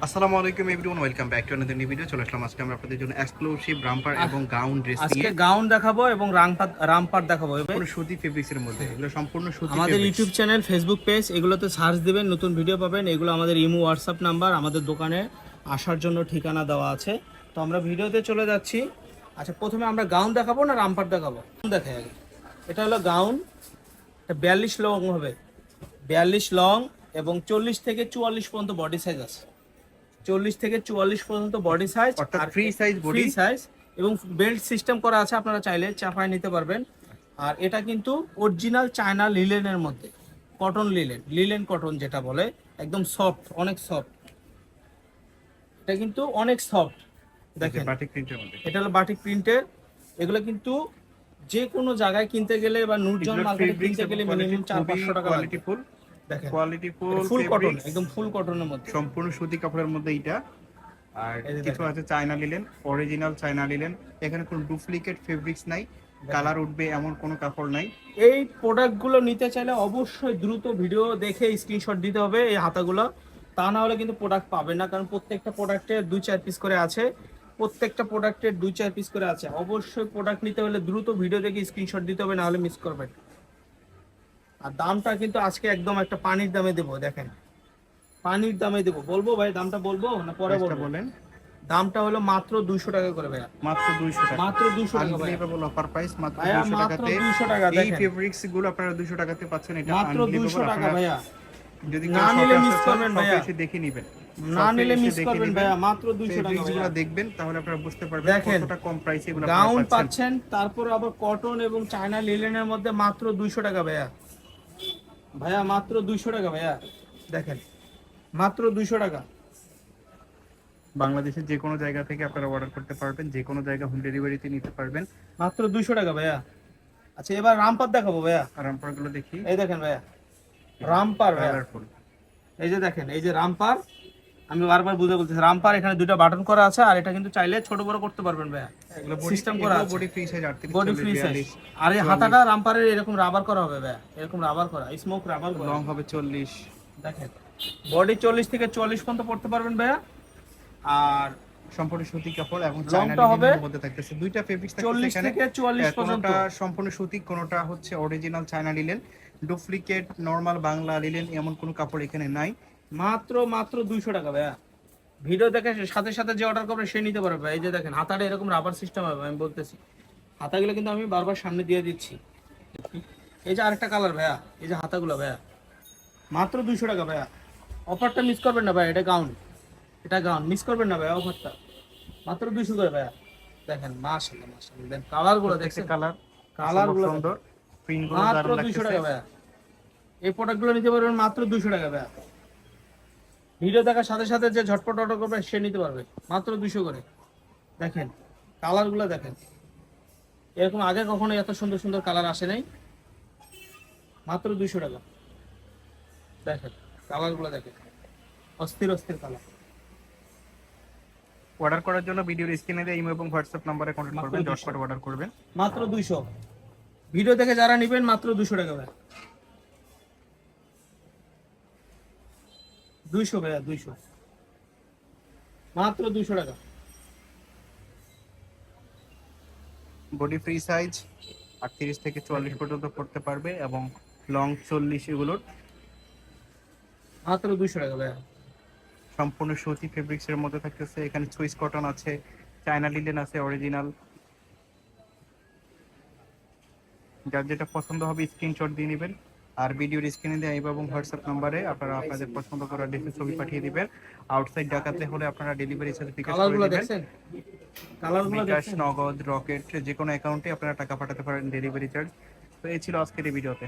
আসসালামু আলাইকুম everyone, welcome back to another new video. চলে আসলাম আজকে আমরা আপনাদের জন্য এক্সক্লুসিভ রামপার এবং গাউন ড্রেস আজকে নিয়ে। গাউন দেখাবো এবং রামপার দেখাবো। পুরো সুতি ফেব্রিক্স এর মধ্যে, এগুলো সম্পূর্ণ সুতি আমাদের fabrics. YouTube channel, Facebook page, এগুলোতে সার্চ দিবেন, নতুন ভিডিও পাবেন। এগুলো আমাদের ইমো, হোয়াটসঅ্যাপ নাম্বার, আমাদের দোকানে আসার জন্য ঠিকানা দেওয়া আছে। তো আমরা ভিডিওতে চলে যাচ্ছি। আচ্ছা, প্রথমে আমরা গাউন দেখাবো না রামপার দেখাবো? দেখাই আগে। এটা হলো গাউন, এটা 42 লং হবে, 42 লং এবং 40 থেকে 44 পর্যন্ত বডি সাইজ আছে। 40 থেকে 44 পর্যন্ত বডি সাইজ, অর্থাৎ আর ফ্রি সাইজ বডি সাইজ এবং বেল্ট সিস্টেম করা আছে, আপনারা চাইলে চাপায় নিতে পারবেন। আর এটা কিন্তু অরিজিনাল চায়না লিলেনের মধ্যে, কটন লিলেন, লিলেন কটন যেটা বলে, একদম সফট, অনেক সফট। এটা কিন্তু অনেক সফট, দেখেন বাটিক প্রিন্টের মধ্যে। এটা হলো বাটিক প্রিন্টের। এগুলো কিন্তু যে কোনো জায়গায় কিনতে গেলে বা নুরজন মার্কেটে কিনতে গেলে মিনিমাম 400-500 টাকা লাগবে। কোয়ালিটি ফুল, দেখেন কোয়ালিটি ফুল ফুল কটন, ফেব্রিক্স, একদম ফুল কটনের মধ্যে, সম্পূর্ণ সুতি কাপড়ের মধ্যে এইটা। আর এই যে কিছু দেখেন। আছে China linen, original China linen. এখানে কোনো ডুপ্লিকেট ফেব্রিক্স নাই, কালার উঠবে এমন কোনো কাপড় নাই। এই প্রোডাক্টগুলো নিতে চাইলে অবশ্যই দ্রুত ভিডিও দেখে স্ক্রিনশট দিতে হবে এই হাতাগুলো, তা না হলে কিন্তু প্রোডাক্ট পাবে না। কারণ প্রত্যেকটা প্রোডাক্টে 2-4 পিস করে আছে, প্রত্যেকটা প্রোডাক্টের 2-4 পিস করে আছে। অবশ্যই প্রোডাক্ট নিতে হলে দ্রুত ভিডিও দেখে স্ক্রিনশট দিতে হবে, না হলে মিস করবেন। আর দামটা কিন্তু আজকে একদম একটা পানির দামে দেবো, দেখেন পানির দামে দেবো। বলবো ভাই দামটা, বলবো না পরে বলবো? বলেন। দামটা হলো মাত্র 200 টাকা করে ভাইয়া, মাত্র 200 টাকা, মাত্র 200 টাকা ভাইয়া। আনবিলিভেবল অফার প্রাইস, মাত্র ভাইয়া 200 মাত্র টাকাতে 200 টাকা, এই দেখেন ফেব্রিক্স গুলো আপনারা 200 টাকাতে পাচ্ছেন। এটা মাত্র 200 টাকা ভাইয়া। যদি না নিলে মিস করবেন ভাইয়া, এসে দেখে নেবেন, না নিলে মিস করবেন ভাইয়া। মাত্র 200 টাকা ফেব্রিক্স গুলো ভাইয়া। দেখবেন, তাহলে আপনারা বুঝতে পারবেন দেখেন, কতটা কম প্রাইসে এগুলো গাউন আপনারা পাচ্ছেন। পাচ্ছেন, তারপর আবার কটন এবং চায়না লিলেনের মধ্যে মাত্র 200 টাকা ভাইয়া। ভাইয়া মাত্র 200 টাকা ভাইয়া, দেখেন মাত্র 200 টাকা। বাংলাদেশের যে কোনো জায়গা থেকে আপনারা অর্ডার করতে পারবেন, যে কোনো জায়গা হোম ডেলিভারিতে নিতে পারবেন, মাত্র 200 টাকা ভাইয়া। আচ্ছা, এবার রামপার দেখাবো ভাইয়া। আর রামপার গুলো দেখি। এই দেখেন ভাইয়া, রামপার ভাইয়া, কালারফুল। এই যে দেখেন, এই যে রামপার। আমি বারবার বুঝে বলতেছি, রামপার এখানে দুটো বাটন করা আছে, আর এটা কিন্তু চাইলে ছোট বড় করতে পারবেন ভাইয়া, এগুলো সিস্টেম করা আছে। Body free size 38, body free size. আর এই হাতাটা রামপারের এরকম রাবার করা হবে ভাইয়া, এরকম রাবার করা, স্মোক রাবার করা। লং হবে 40। দেখেন বডি 40 থেকে 44 পর্যন্ত পড়তে পারবেন ভাইয়া। আর সম্পূর্ণ সুতি কাপড় এবং চায়না লংটা হবে লিনেনের মধ্যে থাকতেছে। দুইটা ফেব্রিক্স থাকতেছে 40 এখানে। থেকে 44 পর্যন্ত। কোনটা সম্পূর্ণ সুতি, কোনটা হচ্ছে original China linen. Duplicate normal Bangla linen এমন কোনো কাপড় এখানে নাই। মাত্র 200 টাকা ভাইয়া। ভিডিও দেখে সাথে সাথে যে অর্ডার করবে সে নিতে পারবে। এই যে দেখেন, হাতাটা এরকম রাবার সিস্টেম হবে, আমি বলতেছি। হাতাগুলো কিন্তু আমি বারবার সামনে দিয়ে দিচ্ছি। এই যে আরেকটা কালার ভাইয়া, এই যে হাতাগুলো ভাইয়া, মাত্র 200 টাকা ভাইয়া। অফারটা মিস করবেন না ভাইয়া, এটা গাউন, এটা গাউন মিস করবেন না ভাইয়া, অফারটা মাত্র 200 করে ভাইয়া। দেখেন মাশাআল্লাহ মাশাআল্লাহ, দেন কালারগুলো দেখছেন, কালারগুলো সুন্দর, প্রিন্ট গুলো মাত্র দারুণ 200 লাগতেছে। টাকা ভাইয়া। এই প্রোডাক্টগুলো নিতে পারবেন মাত্র 200 টাকা ভাইয়া। ভিডিও দেখার সাথে সাথে যে ঝটপট অর্ডার করবে সে নিতে পারবে, মাত্র 200 করে। দেখেন কালারগুলো দেখেন, এরকম আগে কখনো এত সুন্দর সুন্দর কালার আসে নাই। মাত্র 200 টাকা। দেখেন কালারগুলো দেখেন, অস্থির অস্থির কালার। অর্ডার করার জন্য ভিডিওর স্ক্রিনে দেওয়া ইমো এবং হোয়াটসঅ্যাপ নম্বরে কন্টাক্ট করবেন, মাত্র ঝটপট অর্ডার করবেন। মাত্র 200। ভিডিও দেখে যারা নেবেন মাত্র 200 টাকা ভাই। 200 ভাইয়া, 200, মাত্র 200 টাকা। বডি ফ্রি সাইজ 38 থেকে 44 পর্যন্ত পড়তে পারবে এবং লং 40 এগুলোর। মাত্র 200 টাকা ভাইয়া। সম্পূর্ণ সুতি ফেব্রিক্স এর মধ্যে থাকতেছে। এখানে সুইস কটন আছে, চায়না লিনেন আছে অরিজিনাল। যার যেটা পছন্দ হবে স্ক্রিনশট দিয়ে নেবেন, আর ভিডিওর স্ক্রিনে দেওয়া এবং হোয়াটসঅ্যাপ নম্বরে আপনারা আপনাদের পছন্দ করা ড্রেসের ছবি পাঠিয়ে দিবেন। আউটসাইড ঢাকাতে হলে আপনারা ডেলিভারি চার্জ বিকাশ করে কালারগুলো দিবেন। দেখছেন, কালারগুলো বিকাশ, দেখছেন। নগদ, রকেট যে কোনো অ্যাকাউন্টে আপনারা টাকা পাঠাতে পারেন, ডেলিভারি চার্জ। তো এই ছিল আজকের এই ভিডিওতে।